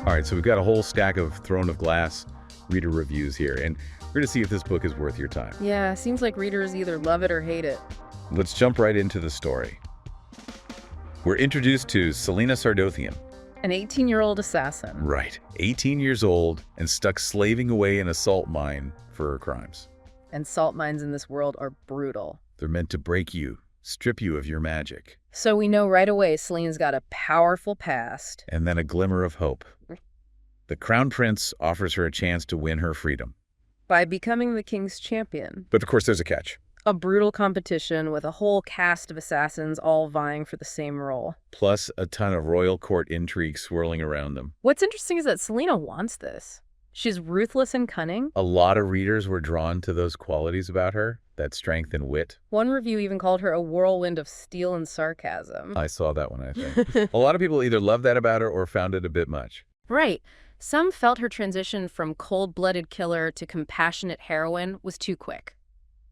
All right, so we've got a whole stack of Throne of Glass reader reviews here, and we're going to see if this book is worth your time. Yeah, seems like readers either love it or hate it. Let's jump right into the story. We're introduced to Celaena Sardothien. An 18-year-old assassin. Right, 18 years old and stuck slaving away in a salt mine for her crimes. And salt mines in this world are brutal. They're meant to break you, strip you of your magic. So we know right away Celaena's got a powerful past. And then a glimmer of hope. The Crown Prince offers her a chance to win her freedom. By becoming the king's champion. But of course there's a catch. A brutal competition with a whole cast of assassins all vying for the same role. Plus a ton of royal court intrigue swirling around them. What's interesting is that Celaena wants this. She's ruthless and cunning. A lot of readers were drawn to those qualities about her, that strength and wit. One review even called her a whirlwind of steel and sarcasm. I saw that one, I think. A lot of people either loved that about her or found it a bit much. Right. Some felt her transition from cold-blooded killer to compassionate heroine was too quick.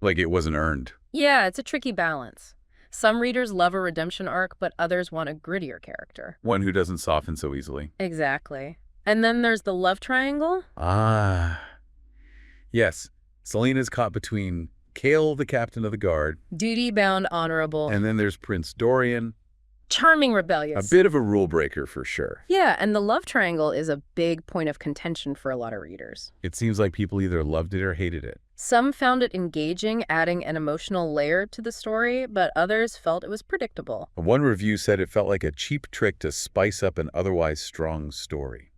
Like it wasn't earned. Yeah, it's a tricky balance. Some readers love a redemption arc, but others want a grittier character. One who doesn't soften so easily. Exactly. And then there's the love triangle. Ah. Yes. Celaena's caught between Kale, the captain of the guard. Duty-bound, honorable. And then there's Prince Dorian. Charming, rebellious. A bit of a rule breaker for sure. Yeah, and the love triangle is a big point of contention for a lot of readers. It seems like people either loved it or hated it. Some found it engaging, adding an emotional layer to the story, but others felt it was predictable. One review said it felt like a cheap trick to spice up an otherwise strong story.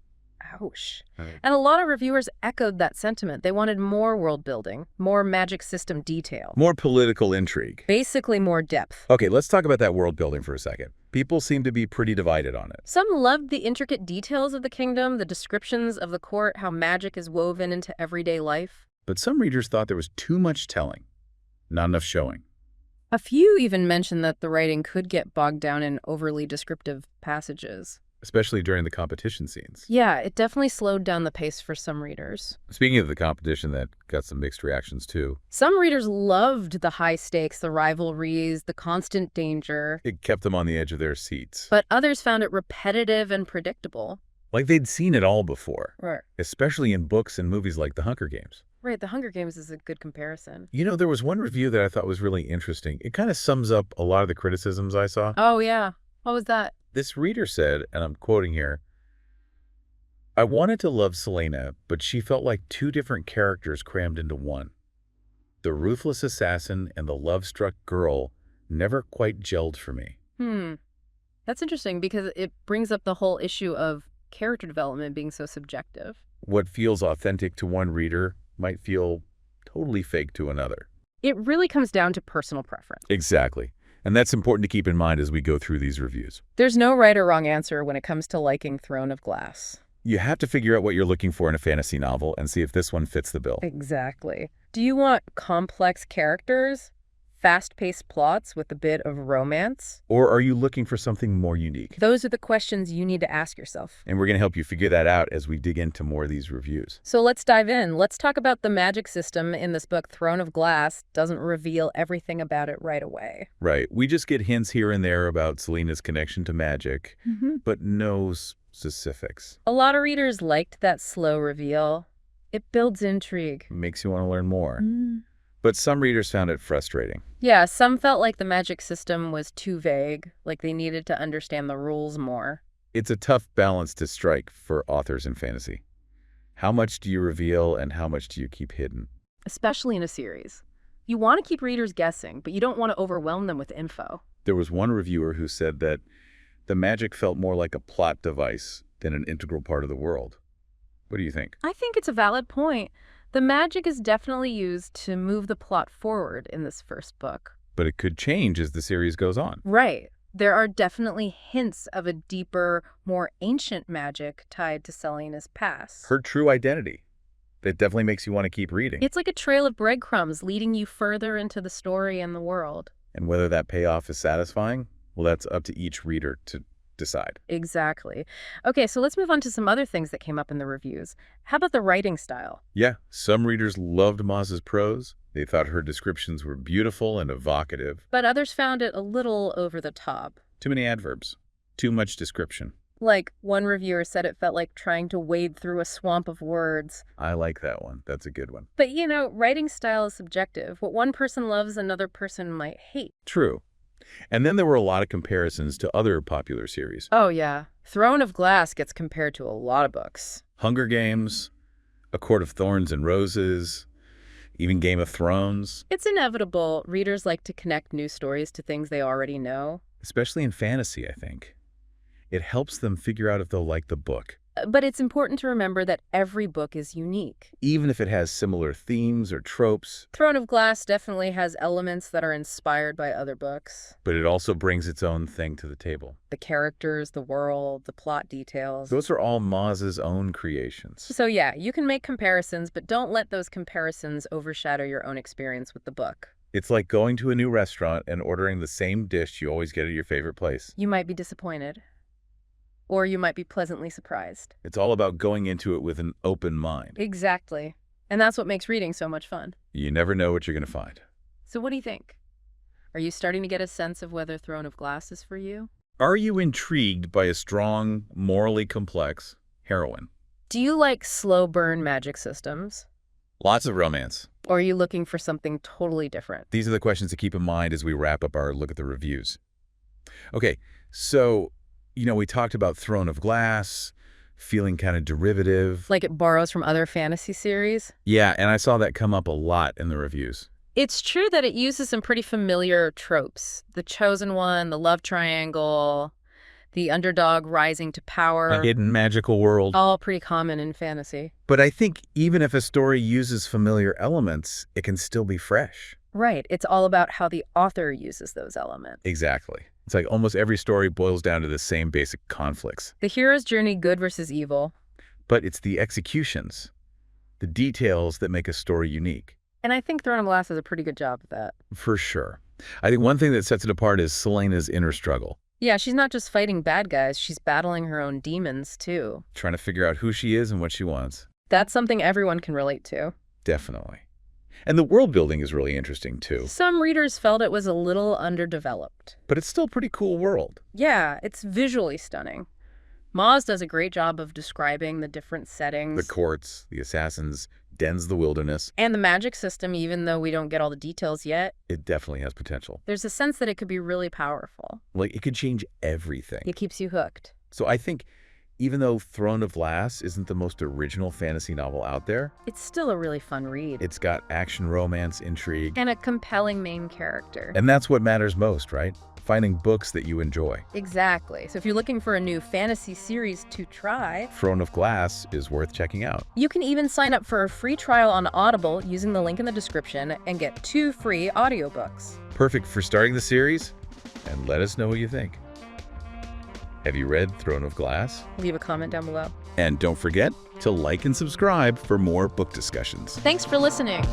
Ouch. And a lot of reviewers echoed that sentiment. They wanted more world building, more magic system detail. More political intrigue. Basically more depth. Okay, let's talk about that world building for a second. People seem to be pretty divided on it. Some loved the intricate details of the kingdom, the descriptions of the court, how magic is woven into everyday life. But some readers thought there was too much telling, not enough showing. A few even mentioned that the writing could get bogged down in overly descriptive passages. Especially during the competition scenes. Yeah, it definitely slowed down the pace for some readers. Speaking of the competition, that got some mixed reactions too. Some readers loved the high stakes, the rivalries, the constant danger. It kept them on the edge of their seats. But others found it repetitive and predictable. Like they'd seen it all before. Right. Especially in books and movies like The Hunger Games. Right, The Hunger Games is a good comparison. You know, there was one review that I thought was really interesting. It kind of sums up a lot of the criticisms I saw. Oh, yeah. What was that? This reader said, and I'm quoting here, "I wanted to love Celaena, but she felt like two different characters crammed into one. The ruthless assassin and the love-struck girl never quite gelled for me." That's interesting because it brings up the whole issue of character development being so subjective. What feels authentic to one reader might feel totally fake to another. It really comes down to personal preference. Exactly. And that's important to keep in mind as we go through these reviews. There's no right or wrong answer when it comes to liking Throne of Glass. You have to figure out what you're looking for in a fantasy novel and see if this one fits the bill. Exactly. Do you want complex characters, fast-paced plots with a bit of romance? Or are you looking for something more unique? Those are the questions you need to ask yourself. And we're going to help you figure that out as we dig into more of these reviews. So let's dive in. Let's talk about the magic system in this book. Throne of Glass doesn't reveal everything about it right away. Right. We just get hints here and there about Celaena's connection to magic, but no specifics. A lot of readers liked that slow reveal. It builds intrigue. Makes you want to learn more. But some readers found it frustrating. Yeah, some felt like the magic system was too vague, like they needed to understand the rules more. It's a tough balance to strike for authors in fantasy. How much do you reveal and how much do you keep hidden? Especially in a series. You want to keep readers guessing, but you don't want to overwhelm them with info. There was one reviewer who said that the magic felt more like a plot device than an integral part of the world. What do you think? I think it's a valid point. The magic is definitely used to move the plot forward in this first book. But it could change as the series goes on. Right. There are definitely hints of a deeper, more ancient magic tied to Celaena's past. Her true identity. That definitely makes you want to keep reading. It's like a trail of breadcrumbs leading you further into the story and the world. And whether that payoff is satisfying, well, that's up to each reader to decide. Exactly. Okay, so let's move on to some other things that came up in the reviews. How about the writing style? Yeah, some readers loved Maas's prose. They thought her descriptions were beautiful and evocative. But others found it a little over the top. Too many adverbs. Too much description. Like, one reviewer said it felt like trying to wade through a swamp of words. I like that one. That's a good one. But, writing style is subjective. What one person loves, another person might hate. True. And then there were a lot of comparisons to other popular series. Oh, yeah. Throne of Glass gets compared to a lot of books. Hunger Games, A Court of Thorns and Roses, even Game of Thrones. It's inevitable. Readers like to connect new stories to things they already know. Especially in fantasy, I think. It helps them figure out if they'll like the book, But it's important to remember that every book is unique. even if it has similar themes or tropes, Throne of Glass definitely has elements that are inspired by other books. but it also brings its own thing to the table. The characters, the world, the plot details. Those are all Maas's own creations. So yeah, you can make comparisons, but don't let those comparisons overshadow your own experience with the book. It's like going to a new restaurant and ordering the same dish you always get at your favorite place. You might be disappointed. Or you might be pleasantly surprised. It's all about going into it with an open mind. Exactly. And that's what makes reading so much fun. You never know what you're going to find. So what do you think? Are you starting to get a sense of whether Throne of Glass is for you? Are you intrigued by a strong, morally complex heroine? Do you like slow burn magic systems? Lots of romance. Or are you looking for something totally different? These are the questions to keep in mind as we wrap up our look at the reviews. Okay, so, we talked about Throne of Glass, feeling kind of derivative. Like it borrows from other fantasy series? Yeah, and I saw that come up a lot in the reviews. It's true that it uses some pretty familiar tropes. The chosen one, the love triangle, the underdog rising to power. A hidden magical world. All pretty common in fantasy. But I think even if a story uses familiar elements, it can still be fresh. Right. It's all about how the author uses those elements. Exactly. It's like almost every story boils down to the same basic conflicts. The hero's journey, good versus evil. But it's the executions, the details that make a story unique. And I think Throne of Glass does a pretty good job of that. For sure. I think one thing that sets it apart is Celaena's inner struggle. Yeah, she's not just fighting bad guys, she's battling her own demons, too. Trying to figure out who she is and what she wants. That's something everyone can relate to. Definitely. And the world building is really interesting, too. Some readers felt it was a little underdeveloped. But it's still a pretty cool world. Yeah, it's visually stunning. Maas does a great job of describing the different settings. The courts, the assassins, dens the wilderness. And the magic system, even though we don't get all the details yet. It definitely has potential. There's a sense that it could be really powerful. Like, it could change everything. It keeps you hooked. So I think even though Throne of Glass isn't the most original fantasy novel out there, It's still a really fun read. it's got action, romance, intrigue. And a compelling main character. And that's what matters most, right? Finding books that you enjoy. Exactly. So if you're looking for a new fantasy series to try, Throne of Glass is worth checking out. you can even sign up for a free trial on Audible using the link in the description and get 2 free audiobooks. Perfect for starting the series, and let us know what you think. Have you read Throne of Glass? Leave a comment down below. And don't forget to like and subscribe for more book discussions. Thanks for listening.